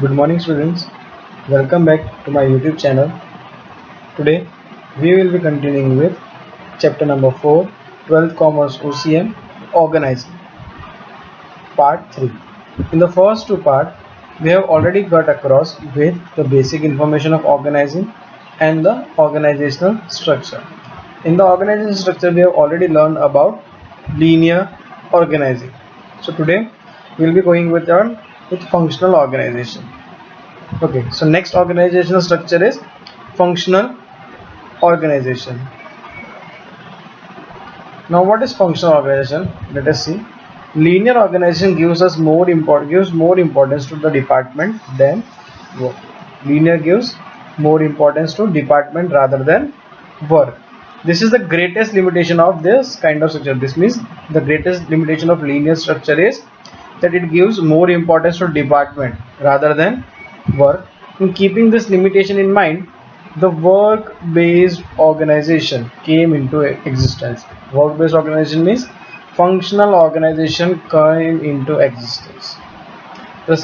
Good morning, students. Welcome back to my YouTube channel. Today, we will be continuing with chapter number 4, 12th Commerce OCM, Organizing, part 3. In the first two parts, we have already got across with the basic information of organizing and the organizational structure. In the organizational structure, we have already learned about linear organizing. So today, we will be going with functional organization. Okay, so next organizational structure is functional organization. Now, what is functional organization? Let us see. Linear organization gives more importance to the department than work. Linear gives more importance to department rather than work. This is the greatest limitation of this kind of structure. This means the greatest limitation of linear structure is that it gives more importance to department rather than work. In keeping this limitation in mind, the work-based organization came into existence. Work-based organization means functional organization came into existence. The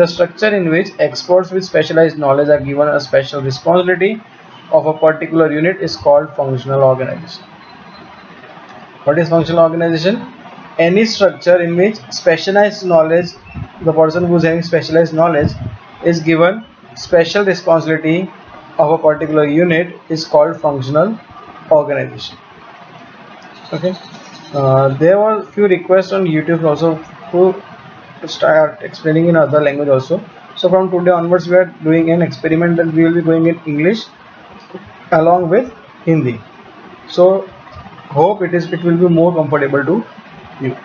structure in which experts with specialized knowledge are given a special responsibility of a particular unit is called functional organization. What is functional organization? Any structure in which specialized knowledge, the person who is having specialized knowledge is given special responsibility of a particular unit is called functional organization. Okay. There were few requests on YouTube also to start explaining in other language also. So from today onwards, we are doing an experiment and we will be going in English along with Hindi. So hope it will be more comfortable to you.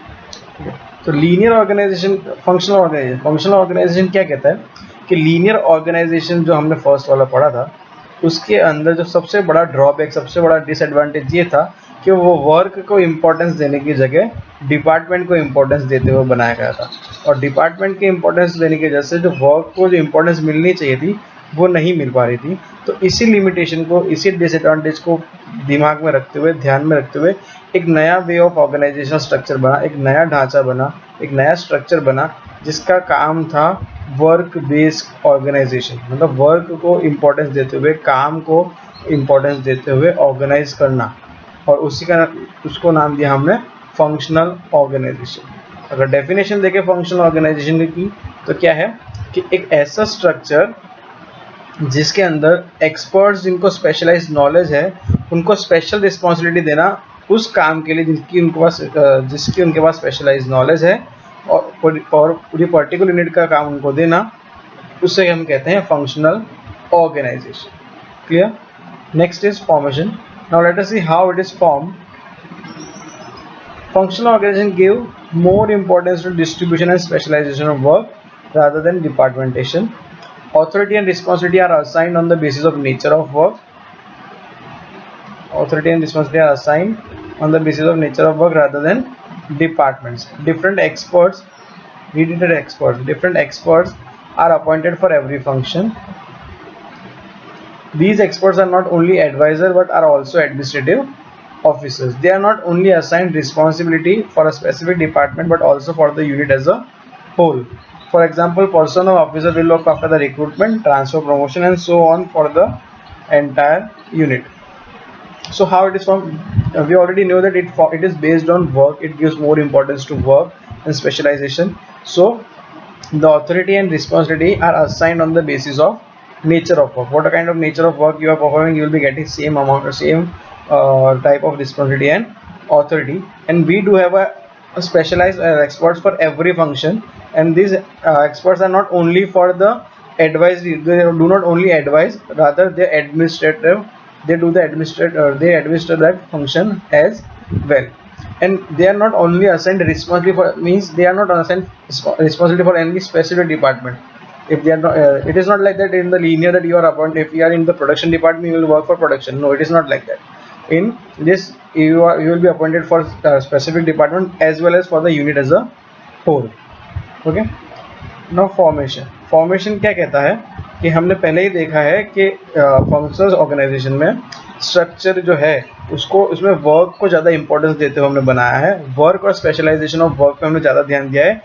Okay. तो linear organisation, functional organisation क्या कहता है कि linear organisation जो हमने first वाला पढ़ा था उसके अंदर जो सबसे बड़ा ड्रॉबैक, सबसे बड़ा डिसएडवांटेज ये था कि वो वर्क को इम्पोर्टेंस देने की जगह डिपार्टमेंट को इम्पोर्टेंस देते हुए बनाया गया था, और डिपार्टमेंट के इम्पोर्टेंस देने की वजह से जो वर्क को जो इम्पोर्टेंस मिलनी चाहिए थी वो नहीं मिल पा रही थी. तो इसी लिमिटेशन को, इसी डिसएडवांटेज को दिमाग में रखते हुए, ध्यान में रखते हुए एक नया वे ऑफ ऑर्गेनाइजेशन स्ट्रक्चर बना, एक नया ढांचा बना, एक नया स्ट्रक्चर बना जिसका काम था वर्क बेस्ड ऑर्गेनाइजेशन. मतलब वर्क को इम्पोर्टेंस देते हुए, काम को इम्पोर्टेंस देते हुए ऑर्गेनाइज करना, और उसको नाम दिया हमने फंक्शनल ऑर्गेनाइजेशन. अगर डेफिनेशन देखें फंक्शनल ऑर्गेनाइजेशन की तो क्या है कि एक ऐसा स्ट्रक्चर जिसके अंदर एक्सपर्ट्स जिनको स्पेशलाइज्ड नॉलेज है उनको स्पेशल रिस्पॉन्सिबिलिटी देना उस काम के लिए जिसकी उनके पास स्पेशलाइज्ड नॉलेज है, और पूरी पर्टिकुलर यूनिट का काम उनको देना, उससे हम कहते हैं functional organisation. Clear? Next is formation. Now let us see how it is form. Functional organisation give more importance to distribution and specialization of work rather than departmentation. Authority and responsibility are assigned on the basis of nature of work. Authority and responsibility are assigned on the basis of nature of work rather than departments. Different experts are appointed for every function. These experts are not only advisor but are also administrative officers. They are not only assigned responsibility for a specific department but also for the unit as a whole. For example, personnel officer will look after the recruitment, transfer, promotion and so on for the entire unit. So how it is formed? We already know that it is based on work. It gives more importance to work and specialization. So the authority and responsibility are assigned on the basis of nature of work. What kind of nature of work you are performing, you will be getting same amount or same type of responsibility and authority. And we do have a specialized experts for every function, and these experts are not only for the advisory. They do not only advise, rather they administrative, they do the they administer that function as well. And they are not only assigned responsibility for, means they are not assigned responsibility for any specific department. If they are not, it is not like that in the linear that you are appointed. If you are in the production department, you will work for production. No, it is not like that. In this, you will be appointed for a specific department as well as for the unit as a whole. Okay. Now formation क्या कहता है कि हमने पहले ही देखा है कि functional organisation में स्ट्रक्चर जो है उसको, उसमें वर्क को ज़्यादा इंपॉर्टेंस देते हुए हमने बनाया है. वर्क और स्पेशलाइजेशन ऑफ वर्क पे हमने ज़्यादा ध्यान दिया है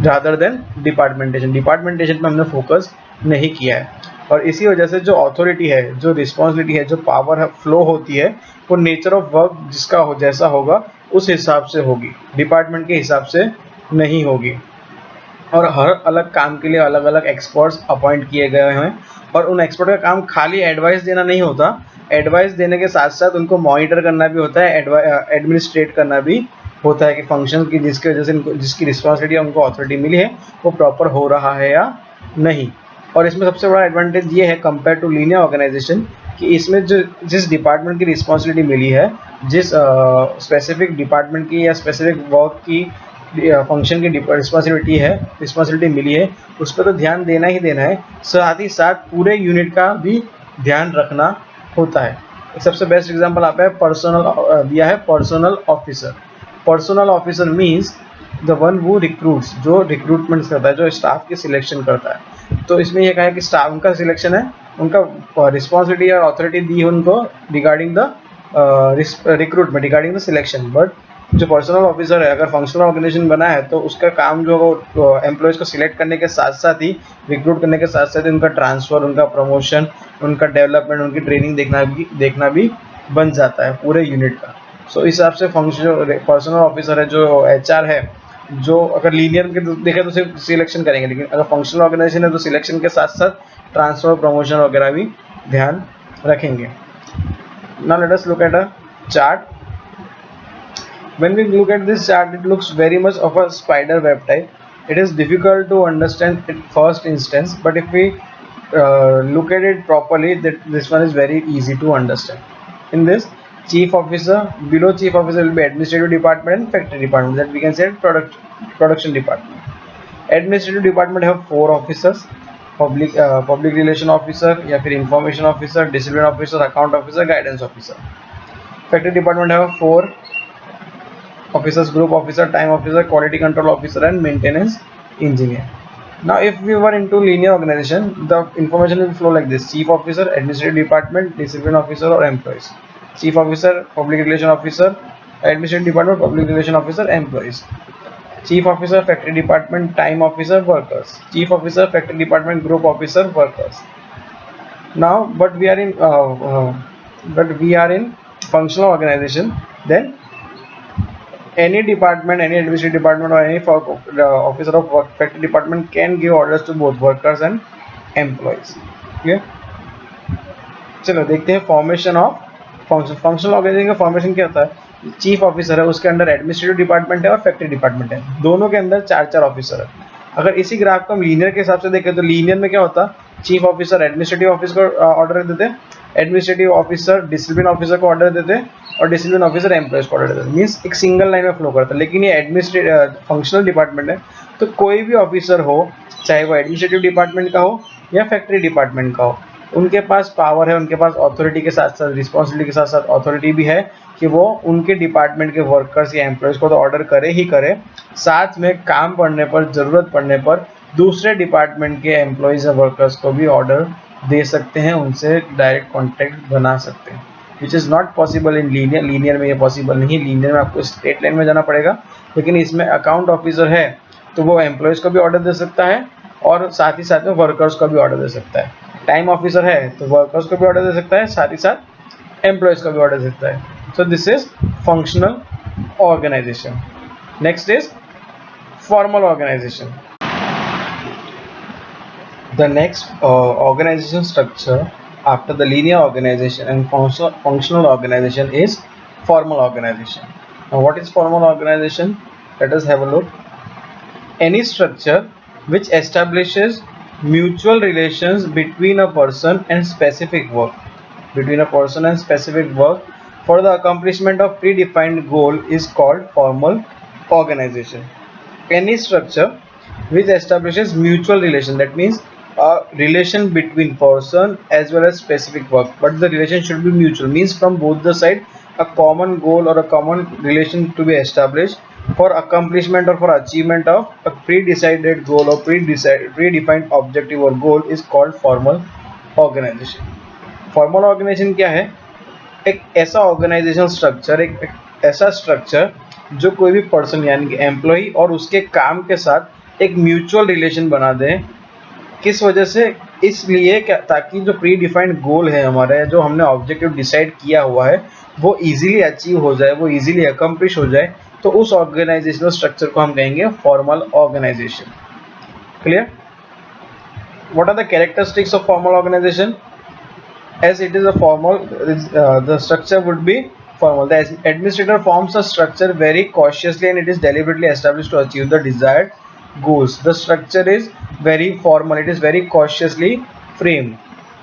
रादर देन डिपार्टमेंटेशन। डिपार्टमेंटेशन पे हमने फोकस नहीं किया है, और इसी वजह से जो अथॉरिटी है, जो रिस्पॉन्सिबिलिटी है, जो पावर फ्लो होती है, वो नेचर ऑफ वर्क जिसका हो जैसा होगा उस हिसाब से होगी, डिपार्टमेंट के हिसाब से नहीं होगी। और हर अलग काम के लिए अलग अलग एक्सपर्ट्स अपॉइंट किए गए हैं, और उन एक्सपर्ट का काम खाली एडवाइस देना नहीं होता, एडवाइस देने के साथ साथ उनको मॉनिटर करना भी होता है, एडमिनिस्ट्रेट करना भी होता है कि फंक्शन की जिसकी वजह से उनको, जिसकी रिस्पॉन्सिबिलिटी उनको अथॉरिटी मिली है, वो प्रॉपर हो रहा है या नहीं। और इसमें सबसे बड़ा एडवांटेज ये है कंपेयर टू लीनियर ऑर्गेनाइजेशन, कि इसमें जो जिस डिपार्टमेंट की रिस्पॉन्सिबिलिटी मिली है, जिस स्पेसिफिक डिपार्टमेंट की या स्पेसिफिक वर्क की फंक्शन की रिस्पॉन्सिबिलिटी मिली है, उस पर तो ध्यान देना ही देना है, साथ ही साथ पूरे यूनिट का भी ध्यान रखना होता है। सबसे बेस्ट एग्जांपल आता है पर्सनल, दिया है personal officer. Personal officer means the one वो रिक्रूट्स, जो रिक्रूटमेंट करता है, जो स्टाफ की सिलेक्शन करता है। तो इसमें यह कहा है कि स्टाफ उनका सिलेक्शन है, उनका रिस्पॉन्सिबिलिटी और अथॉरिटी दी है उनको regarding the recruitment, regarding the selection. But जो पर्सनल ऑफिसर है, अगर फंक्शनल ऑर्गेनाइजेशन बना है तो उसका काम जो एम्प्लॉयज़ को सिलेक्ट करने के साथ साथ ही, रिक्रूट करने के साथ साथ उनका ट्रांसफ़र, उनका प्रमोशन, उनका डेवलपमेंट, उनकी ट्रेनिंग देखना भी बन जाता है पूरे यूनिट का। सो इस हिसाब से फंक्शन पर्सनल ऑफिसर है, जो HR है, जो अगर लीनियर के देखें तो सिर्फ सिलेक्शन करेंगे, लेकिन अगर फंक्शनल ऑर्गेनाइजेशन है तो सिलेक्शन के साथ साथ ट्रांसफ़र, प्रमोशन वगैरह भी ध्यान रखेंगे। Now let us look at a chart. When we look at this chart, it looks very much of a spider web type. It is difficult to understand at first instance, but if we look at it properly, that this one is very easy to understand. In this, chief officer, below chief officer will be administrative department and factory department, that we can say production department. Administrative department have 4 officers: public relation officer या फिर information officer, discipline officer, account officer, guidance officer. Factory department have 4 officers: group officer, time officer, quality control officer, and maintenance engineer. Now if we were into linear organization, the information will flow like this: chief officer, administrative department, discipline officer or employees. Chief officer, public relation officer, administrative department, public relation officer, employees. Chief officer, factory department, time officer, workers. Chief officer, factory department, group officer, workers. Now but we are in functional organization, then any department, any administrative department or any officer of factory department can give orders to both workers and employees. Okay, चलो देखते हैं formation of function. Functional organisation का formation क्या होता है? Chief officer है, उसके अंदर एडमिनिस्ट्रेटिव डिपार्टमेंट है और फैक्ट्री डिपार्टमेंट है, दोनों के अंदर 4 ऑफिसर है। अगर इसी ग्राफ को हम लीनियर के हिसाब से देखें तो लीनियर में क्या होता है? चीफ ऑफिसर एडमिनिस्ट्रेटिव ऑफिसर को ऑर्डर देते, एडमिनिस्ट्रेटिव ऑफिसर डिसिप्लिन ऑफिसर को ऑर्डर देते, और डिसिप्लिन ऑफिसर एम्प्लॉयज को ऑर्डर देते, मीन्स एक सिंगल लाइन में फ्लो करता है। लेकिन ये एडमिनिस्ट्रेटिव फंक्शनल डिपार्टमेंट है, तो कोई भी ऑफिसर हो, चाहे वो एडमिनिस्ट्रेटिव डिपार्टमेंट का हो या फैक्ट्री डिपार्टमेंट का हो, उनके पास पावर है, उनके पास अथॉरिटी के साथ साथ रिस्पॉन्सिबिलिटी के साथ साथ अथॉरिटी भी है कि वो उनके डिपार्टमेंट के वर्कर्स या एम्प्लॉयज को तो ऑर्डर करे ही करे, साथ में काम पड़ने पर, ज़रूरत पड़ने पर दूसरे डिपार्टमेंट के एम्प्लॉयज या वर्कर्स को भी ऑर्डर दे सकते हैं, उनसे डायरेक्ट कॉन्टैक्ट बना सकते हैं, which is not possible in linear. Linear में ये पॉसिबल नहीं, लीनियर में आपको स्ट्रेट लाइन में जाना पड़ेगा। लेकिन इसमें अकाउंट ऑफिसर है तो वो एम्प्लॉयज को भी ऑर्डर दे सकता है और साथ ही साथ में वर्कर्स को भी ऑर्डर दे सकता है। टाइम ऑफिसर है तो वर्कर्स को भी ऑर्डर दे सकता है, साथ ही साथ एम्प्लॉयज को भी ऑर्डर दे सकता है। So this is functional organisation. Next is formal organisation. The next organization structure after the linear organization and functional organization is formal organization. Now what is formal organization? Let us have a look. Any structure which establishes mutual relations between a person and specific work. Between a person and specific work for the accomplishment of predefined goal is called formal organization. Any structure which establishes mutual relation, that means a relation between person as well as specific work, but the relation should be mutual, means from both the side a common goal or a common relation to be established for accomplishment or for achievement of a pre-decided goal or predefined objective or goal is called formal organization. Formal organization क्या है? एक ऐसा organisation structure, एक ऐसा structure जो कोई भी person यानी कि एम्प्लॉय और उसके काम के साथ एक म्यूचुअल रिलेशन बना दें। किस वजह से? इसलिए ताकि जो प्री डिफाइंड गोल है हमारा, जो हमने ऑब्जेक्टिव डिसाइड किया हुआ है, वो इजीली अचीव हो जाए, वो इजीली अकम्प्लिश हो जाए। तो उस ऑर्गेनाइजेशनल स्ट्रक्चर को हम कहेंगे formal organisation. Clear? What are the characteristics of formal organisation? As it is a formal, the structure would be formal. The administrator forms a structure very cautiously and it is deliberately established to achieve the desired goals. The structure is very formal. It is very cautiously framed.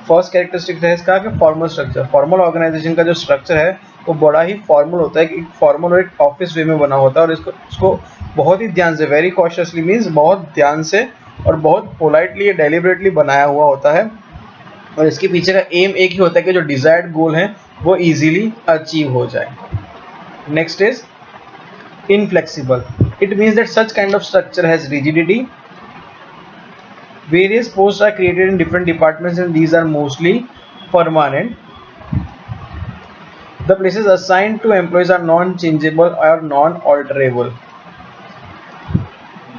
First characteristic है इसका कि formal structure. Formal organisation का जो structure है वो बड़ा ही formal होता है, एक फॉर्मल और एक ऑफिस वे में बना होता है, और इसको बहुत ही ध्यान से, वेरी कॉशियसली मीन्स बहुत ध्यान से और बहुत पोलाइटली, डेलिबरेटली बनाया हुआ होता है। और इसके पीछे का एम एक ही होता है कि जो डिजायर्ड गोल है वो इजीली अचीव हो जाए। Next is inflexible. It means that such kind of structure has rigidity. Various posts are created in different departments and these are mostly permanent. The places assigned to employees are non-changeable or non-alterable.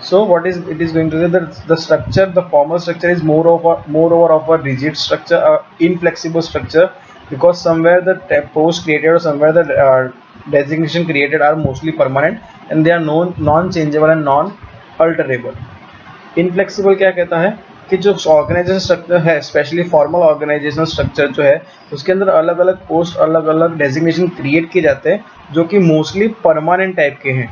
So what is it is going to say that the structure, the formal structure is moreover of a rigid structure, inflexible structure, because somewhere the post created or somewhere the designation created are mostly permanent and they are non-changeable and non-alterable. Inflexible क्या कहता है कि जो organisation structure है, specially formal organisational structure जो है, उसके अंदर अलग अलग पोस्ट, अलग अलग डेजिग्नेशन क्रिएट किए जाते हैं जो कि मोस्टली परमानेंट टाइप के हैं,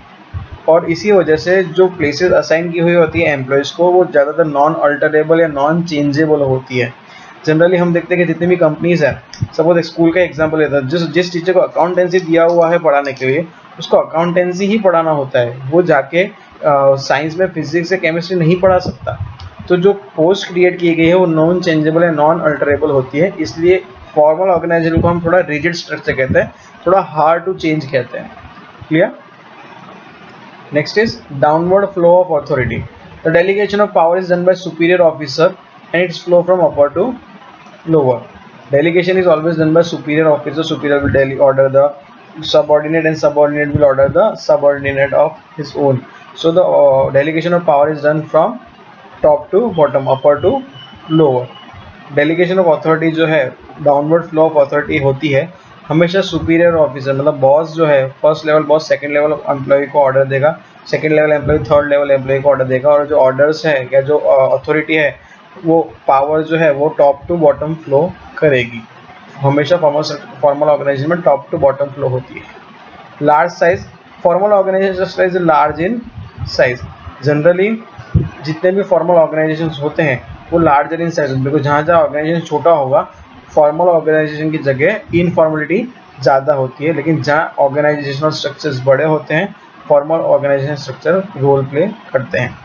और इसी वजह से जो प्लेसेस असाइन की हुई होती है एम्प्लॉयज़ को वो ज़्यादातर नॉन अल्टरेबल या नॉन चेंजेबल होती है। जनरली हम देखते हैं कि जितनी भी कंपनीज हैं, सपोज स्कूल का एग्जाम्पल लेता है, जिस टीचर को अकाउंटेंसी दिया हुआ है पढ़ाने के लिए, उसको अकाउंटेंसी ही पढ़ाना होता है, वो जाके साइंस में फिजिक्स या केमिस्ट्री नहीं पढ़ा सकता। तो जो पोस्ट क्रिएट की गई है वो नॉन चेंजेबल या नॉन अल्टरेबल होती है, इसलिए फॉर्मल ऑर्गेनाइजेशन को हम थोड़ा रिजिड स्ट्रक्चर कहते हैं, थोड़ा हार्ड टू चेंज कहते हैं। Clear? Next is downward flow of authority. The delegation of power is done by superior officer and it's flow from upper two lower. Delegation is always done by superior officer. Superior will order the subordinate and subordinate will order the subordinate of his own. So the delegation of power is done from top to bottom, upper to lower. Delegation of authority जो है, downward flow of authority होती है हमेशा superior officer, मतलब boss जो है, first level boss second level employ को order देगा, second level employ third level employ को ऑर्डर देगा, और जो ऑर्डर्स है या जो अथॉरिटी है, वो पावर जो है वो टॉप टू बॉटम फ्लो करेगी। हमेशा फॉर्मल ऑर्गेनाइजेशन में टॉप टू बॉटम फ्लो होती है। Large size, formal organisation is large in size. Generally जितने भी फॉर्मल ऑर्गेनाइजेशन होते हैं वो लार्जर इन साइज, बिकॉज जहाँ जहाँ ऑर्गेनाइजेशन छोटा होगा फॉर्मल ऑर्गेनाइजेशन की जगह इनफॉर्मलिटी ज़्यादा होती है, लेकिन जहाँ ऑर्गेनाइजेशनल स्ट्रक्चर्स बड़े होते हैं formal organisation structure role play करते हैं।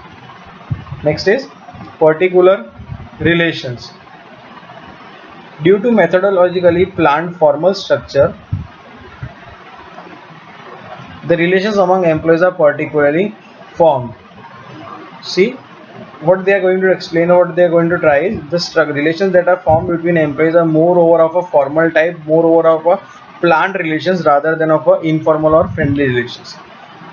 Next is particular relations. Due to methodologically planned formal structure, the relations among employees are particularly formed. See what they are going to explain, or what they are going to try is the relations that are formed between employees are more over of a formal type, more over of a planned relations rather than of a informal or friendly relations.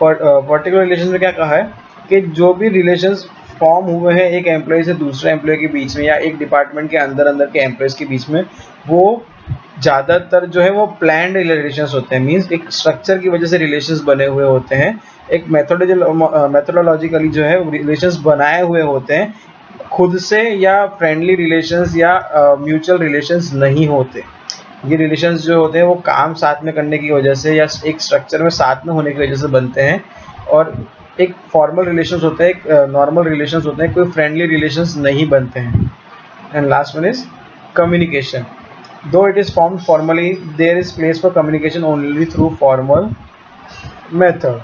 Particular relations में क्या कहा है कि जो भी relations form हुए हैं एक एम्प्लॉय से दूसरे एम्प्लॉय के बीच में या एक डिपार्टमेंट के अंदर के एम्प्लॉयज़ के बीच में, वो ज़्यादातर जो है वो प्लान्ड रिलेशंस होते हैं। मींस एक स्ट्रक्चर की वजह से रिलेशंस बने हुए होते हैं, एक मेथोडोलॉजिकली जो है रिलेशंस बनाए हुए होते हैं, खुद से या फ्रेंडली रिलेशंस या म्यूचुअल रिलेशंस नहीं होते। ये रिलेशंस जो होते हैं वो काम साथ में करने की वजह से या एक स्ट्रक्चर में साथ में होने की वजह से बनते हैं, और एक फॉर्मल रिलेशंस होते हैं, एक नॉर्मल रिलेशंस होते हैं, कोई फ्रेंडली रिलेशंस नहीं बनते हैं। And last one is communication. Though it is formed formally, there is place for communication only through formal method,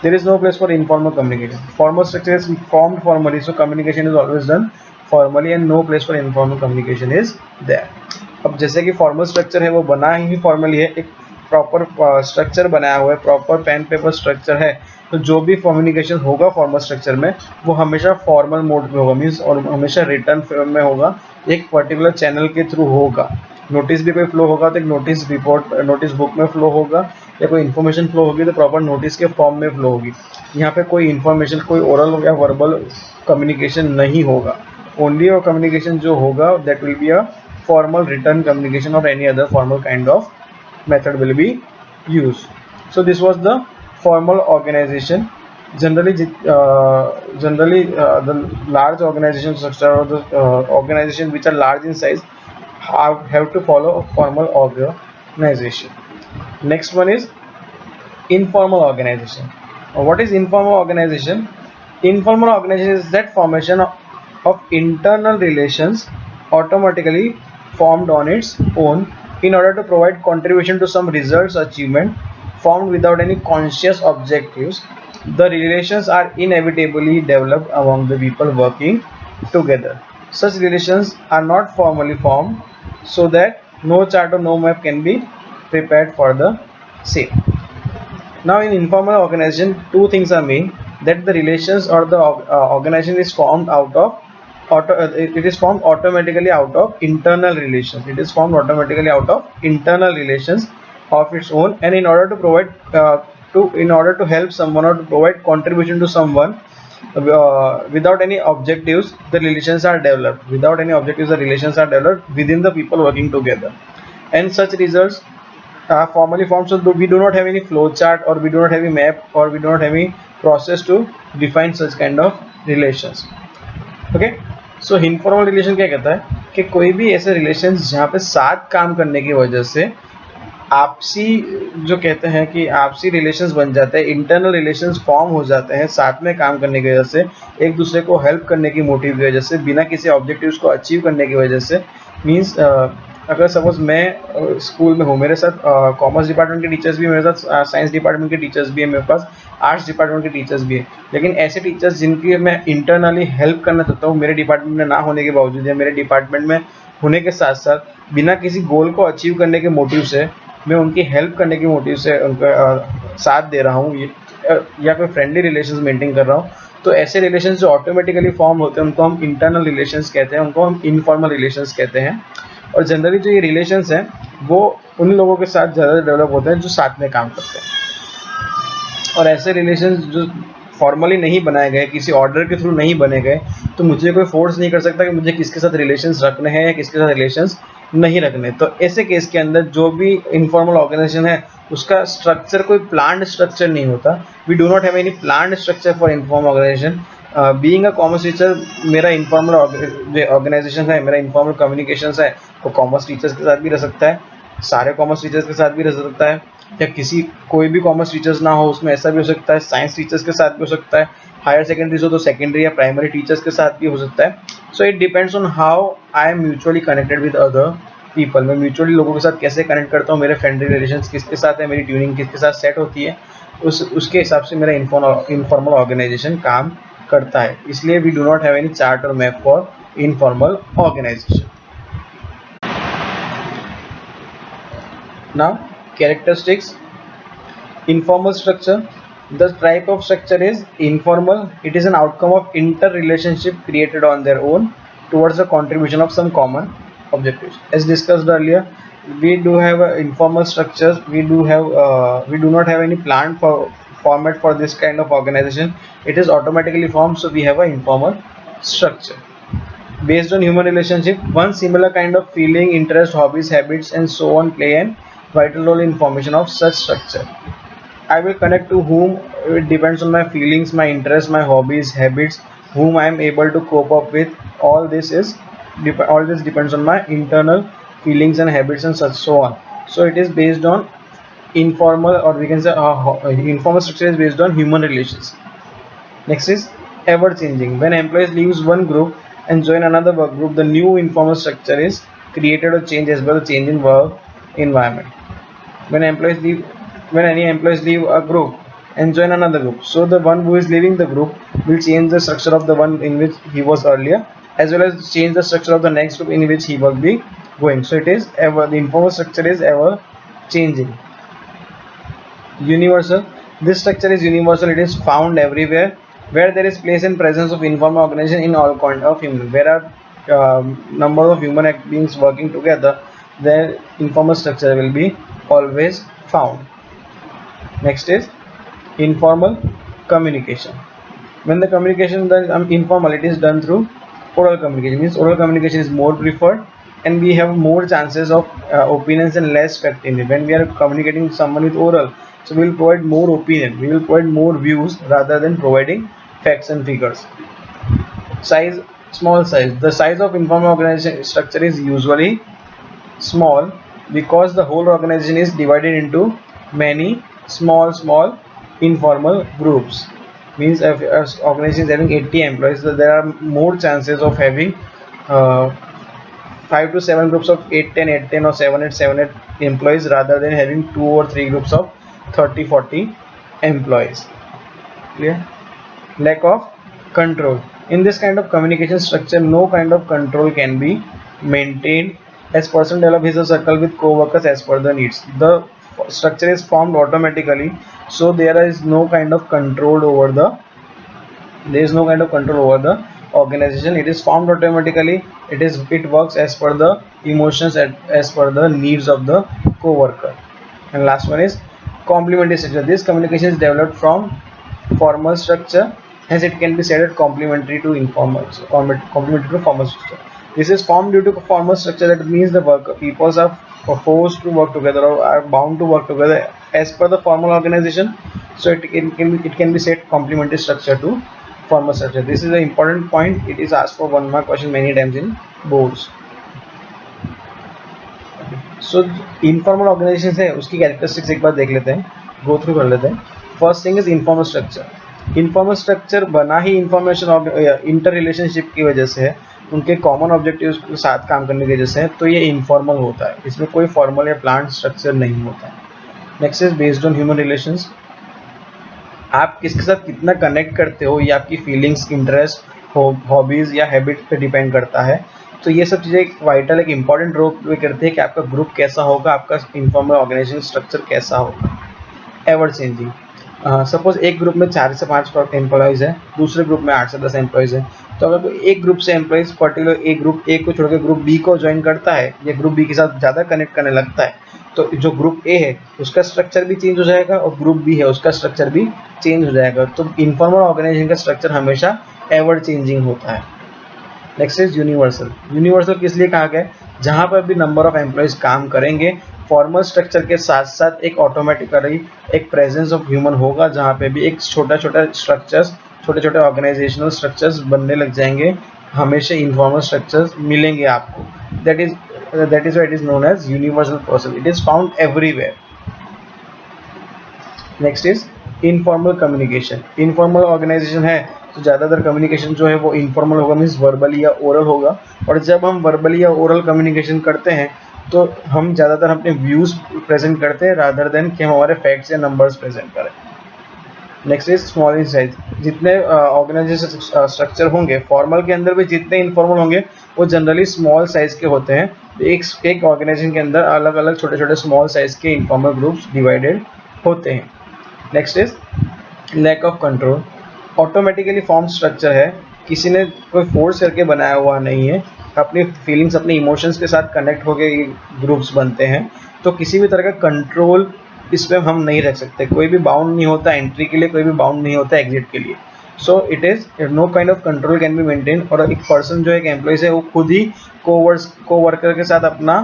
there is no place for informal communication. Formal structure is formed formally, so communication is always done formally and no place for informal communication is there. अब जैसे कि formal structure है वो बना ही formally है, एक proper structure बनाया हुआ है, प्रॉपर पेन पेपर स्ट्रक्चर है, तो जो भी कम्युनिकेशन होगा फॉर्मल स्ट्रक्चर में वो हमेशा फॉर्मल मोड में होगा, मीन्स और हमेशा रिटर्न फॉर्म में होगा, एक पर्टिकुलर चैनल के थ्रू होगा। नोटिस भी कोई फ्लो होगा तो एक नोटिस रिपोर्ट, नोटिस बुक में फ्लो होगा, या कोई इन्फॉर्मेशन फ्लो होगी तो प्रॉपर नोटिस के फॉर्म में फ्लो होगी। यहाँ पे कोई इन्फॉर्मेशन, कोई ओरल या वर्बल कम्युनिकेशन नहीं होगा। ओनली और कम्युनिकेशन जो होगा that will be a formal written communication or any other formal kind of method will be used. So this was the formal organization. The large organization structure or the organization which are large in size have to follow a formal organization. Next one is informal organization. What is informal organization? Informal organization is that formation of internal relations automatically formed on its own in order to provide contribution to some results achievement, formed without any conscious objectives. The relations are inevitably developed among the people working together. Such relations are not formally formed, so that no chart or no map can be prepared for the same. Now in informal organization, two things are main, that the relations or the organization is formed out of it is formed automatically out of internal relations. It is formed automatically out of internal relations of its own, and in order to provide in order to help someone or to provide contribution to someone, without any objectives, the relations are developed. Without any objectives, the relations are developed within the people working together, and such results formally formed. So we do not have any flow chart, or we do not have any map, or we do not have any process to define such kind of relations. Okay, so informal relation क्या कहता है कि कोई भी ऐसे relation जहाँ पे साथ काम करने की वजह से आपसी, जो कहते हैं कि आपसी रिलेशंस बन जाते हैं, इंटरनल रिलेशंस फॉर्म हो जाते हैं साथ में काम करने की वजह से, एक दूसरे को हेल्प करने की मोटिव की वजह से, बिना किसी ऑब्जेक्टिव्स को अचीव करने की वजह से। मीन्स अगर सपोज मैं स्कूल में हूँ, मेरे साथ कॉमर्स डिपार्टमेंट के टीचर्स भी, मेरे साथ साइंस डिपार्टमेंट के टीचर्स भी है, मेरे पास आर्ट्स डिपार्टमेंट के टीचर्स भी है, लेकिन ऐसे टीचर्स जिनकी मैं इंटरनली हेल्प करना चाहता हूँ मेरे डिपार्टमेंट में ना होने के बावजूद, या मेरे डिपार्टमेंट में होने के साथ साथ बिना किसी गोल को अचीव करने के मोटिव से, मैं उनकी हेल्प करने के मोटिव से उनका साथ दे रहा हूँ, या कोई फ्रेंडली रिलेशंस मेंटेन कर रहा हूँ, तो ऐसे रिलेशंस जो ऑटोमेटिकली फॉर्म होते हैं उनको हम इंटरनल रिलेशंस कहते हैं, उनको हम इनफॉर्मल रिलेशंस कहते हैं। और जनरली जो ये रिलेशंस हैं वो उन लोगों के साथ ज़्यादा डेवलप होते हैं जो साथ में काम करते हैं। और ऐसे रिलेशंस जो फॉर्मली नहीं बनाए गए, किसी ऑर्डर के थ्रू नहीं बने गए, तो मुझे कोई फोर्स नहीं कर सकता कि मुझे किसके साथ रिलेशंस रखने हैं या किसके साथ रिलेशंस नहीं रखने। तो ऐसे केस के अंदर जो भी इनफॉर्मल ऑर्गेनाइजेशन है उसका स्ट्रक्चर कोई प्लान्ड स्ट्रक्चर नहीं होता। We do not have any planned structure for informal organisation. Being a commerce teacher, मेरा इनफॉर्मल ऑर्गेनाइजेशन है, मेरा इनफॉर्मल कम्युनिकेशन है, वो कॉमर्स टीचर्स के साथ भी रह सकता है, सारे कॉमर्स टीचर्स के साथ भी रह सकता है, या किसी कोई भी कॉमर्स टीचर्स ना हो उसमें ऐसा भी हो सकता है, साइंस टीचर्स के साथ भी हो सकता है, हायर सेकेंडरीज हो तो सेकेंडरी या प्राइमरी टीचर्स के साथ भी हो सकता है। So it depends on how I am mutually connected with other people. मैं म्यूचुअली लोगों के साथ कैसे कनेक्ट करता हूँ, मेरे फ्रेंडली रिलेशंस किसके साथ है, मेरी ट्यूनिंग किसके साथ सेट होती है, उसके हिसाब से मेरा इनफॉर्मल ऑर्गेनाइजेशन काम करता है। इसलिए we do not have any chart और map for informal organisation. Now characteristics. Informal structure. The type of structure is informal. It is an outcome of interrelationship created on their own towards the contribution of some common objectives. As discussed earlier, we do have informal structures. We do not have any planned format for this kind of organization. It is automatically formed, so we have an informal structure based on human relationship. One similar kind of feeling, interest, hobbies, habits, and so on play an vital role in formation of such structure. I will connect to whom, it depends on my feelings, my interests, my hobbies, habits, whom I am able to cope up with. All this depends on my internal feelings and habits and such so on. So it is based on informal, or we can say informal structure is based on human relations. Next is ever changing. When employees leaves one group and join another work group, the new informal structure is created or changed as well as change in work environment. When any employees leave a group and join another group, so the one who is leaving the group will change the structure of the one in which he was earlier, as well as change the structure of the next group in which he will be going. So it is ever, the informal structure is ever changing. Universal. This structure is universal. It is found everywhere where there is place and presence of informal organization in all kind of human. Where are number of human beings working together, their informal structure will be always found. Next is informal communication. When the communication is informal, it is done through oral communication. Means oral communication is more preferred, and we have more chances of opinions and less fact in it. When we are communicating with someone with oral, so we will provide more opinion, we will provide more views rather than providing facts and figures. Size, small size. The size of informal organization structure is usually small because the whole organization is divided into many small informal groups. Means if an organization is having 80 employees, so there are more chances of having 5 to 7 groups of 8, 10, 8, 10 or 7, 8, 7, 8 employees rather than having 2 or 3 groups of 30, 40 employees. Clear? Lack of control. In this kind of communication structure, no kind of control can be maintained, as person develop his circle with co-workers as per the needs. The structure is formed automatically, so there is no kind of control over the organization. It is formed automatically. It works as per the emotions, as per the needs of the co-worker. And last one is complementary structure. This communication is developed from formal structure, hence it can be said as complementary to informal, complementary to formal structure. This is formed due to formal structure. That means the peoples are forced to work together or are bound to work together as per the formal organization. So it can be said complementary structure to formal structure. This is an important point. It is asked for 1 mark question many times in boards. So informal organisation है, उसकी characteristics एक बार देख लेते हैं, go through कर लेते हैं. First thing is informal structure. Informal structure बना ही इंफॉर्मेशन इंटर रिलेशनशिप की वजह से है, उनके कॉमन ऑब्जेक्टिव्स के साथ काम करने की वजह से है, तो ये इनफॉर्मल होता है. इसमें कोई फॉर्मल या प्लान स्ट्रक्चर नहीं होता है. Next is based on human relations. आप किसके साथ कितना कनेक्ट करते हो, ये आपकी फीलिंग्स, इंटरेस्ट, हॉबीज या हैबिट पे डिपेंड करता है. तो ये सब चीज़ें एक वाइटल, एक इंपॉर्टेंट रोल प्ले करती है कि आपका ग्रुप कैसा होगा, आपका इनफॉर्मल ऑर्गेनाइजेशन स्ट्रक्चर कैसा होगा. Ever changing. सपोज एक ग्रुप में 4 से 5 एम्प्लॉयज़ है, दूसरे ग्रुप में 8 से 10 एम्प्लॉयज़ है. तो अगर कोई एक ग्रुप से एम्प्लॉयज़ पर्टिकुलर एक ग्रुप ए को छोड़कर ग्रुप बी को ज्वाइन करता है या ग्रुप बी के साथ ज़्यादा कनेक्ट करने लगता है, तो जो ग्रुप ए है उसका स्ट्रक्चर भी चेंज हो जाएगा और ग्रुप बी है उसका स्ट्रक्चर भी चेंज हो जाएगा. तो इनफॉर्मल ऑर्गेनाइजेशन का स्ट्रक्चर हमेशा एवर चेंजिंग होता है. Next is universal. यूनिवर्सल किस लिए कहा गया? जहाँ पर भी नंबर ऑफ एम्प्लॉयज़ काम करेंगे, फॉर्मल स्ट्रक्चर के साथ साथ एक ऑटोमेटिकली एक प्रेजेंस ऑफ ह्यूमन होगा, जहाँ पे भी एक छोटा स्ट्रक्चर्स, छोटे ऑर्गेनाइजेशनल स्ट्रक्चर्स बनने लग जाएंगे. हमेशा इनफॉर्मल स्ट्रक्चर्स मिलेंगे आपको. That is why it is known as universal process. It is found everywhere. Next is informal communication. Informal organisation है तो ज़्यादातर कम्युनिकेशन जो है वो इनफॉर्मल होगा, मीन्स वर्बली या ओरल होगा. और जब हम वर्बली या ओरल कम्युनिकेशन करते हैं तो हम ज़्यादातर अपने व्यूज़ प्रेजेंट करते हैं रादर देन कि हम हमारे फैक्ट्स या नंबर्स प्रेजेंट करें. Next is small in size. जितने ऑर्गेनाइजेशन स्ट्रक्चर होंगे फॉर्मल के अंदर भी, जितने इनफॉर्मल होंगे वो जनरली स्मॉल साइज के होते हैं. एक ऑर्गेनाइजेशन के अंदर अलग अलग छोटे स्मॉल साइज के इनफॉर्मल ग्रुप्स डिवाइडेड होते हैं. Next is lack of control. Automatically form structure है, किसी ने कोई फोर्स करके बनाया हुआ नहीं है. अपनी फीलिंग्स, अपने इमोशंस के साथ कनेक्ट होकर ये ग्रुप्स बनते हैं. तो किसी भी तरह का कंट्रोल इस पर हम नहीं रख सकते. कोई भी बाउंड नहीं होता एंट्री के लिए, कोई भी बाउंड नहीं होता एग्जिट के लिए. So it is know kind of control can be maintain. और एक पर्सन जो एक एम्प्लॉयज़ है वो खुद ही को वर्कर के साथ अपना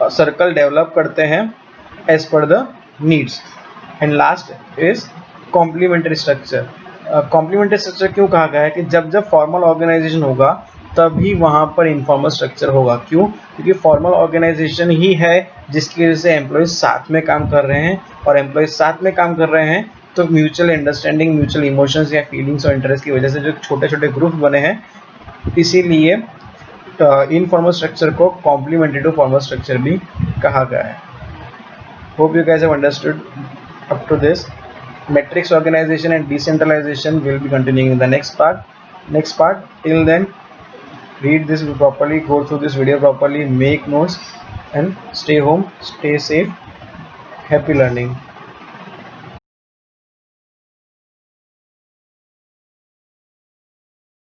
सर्कल डेवलप करते हैं as per the needs. And last is complementary structure. Complementary structure क्यों कहा गया है कि जब फॉर्मल ऑर्गेनाइजेशन होगा तभी वहाँ पर इनफॉर्मल स्ट्रक्चर होगा. क्यों? क्योंकि फॉर्मल ऑर्गेनाइजेशन ही है जिसकी वजह से एम्प्लॉयज़ साथ में काम कर रहे हैं, और एम्प्लॉयज़ साथ में काम कर रहे हैं तो म्यूचुअल अंडरस्टैंडिंग, म्यूचुअल इमोशंस या फीलिंग्स और इंटरेस्ट की वजह से जो छोटे ग्रुप बने हैं, इसीलिए इनफॉर्मल स्ट्रक्चर को कॉम्प्लीमेंट्री टू फॉर्मल स्ट्रक्चर भी कहा गया है. Hope you guys have understood up to this. Matrix organization and decentralization will be continuing in the next part. Till then, read this properly, go through this video properly, make notes, and stay home, stay safe. Happy learning.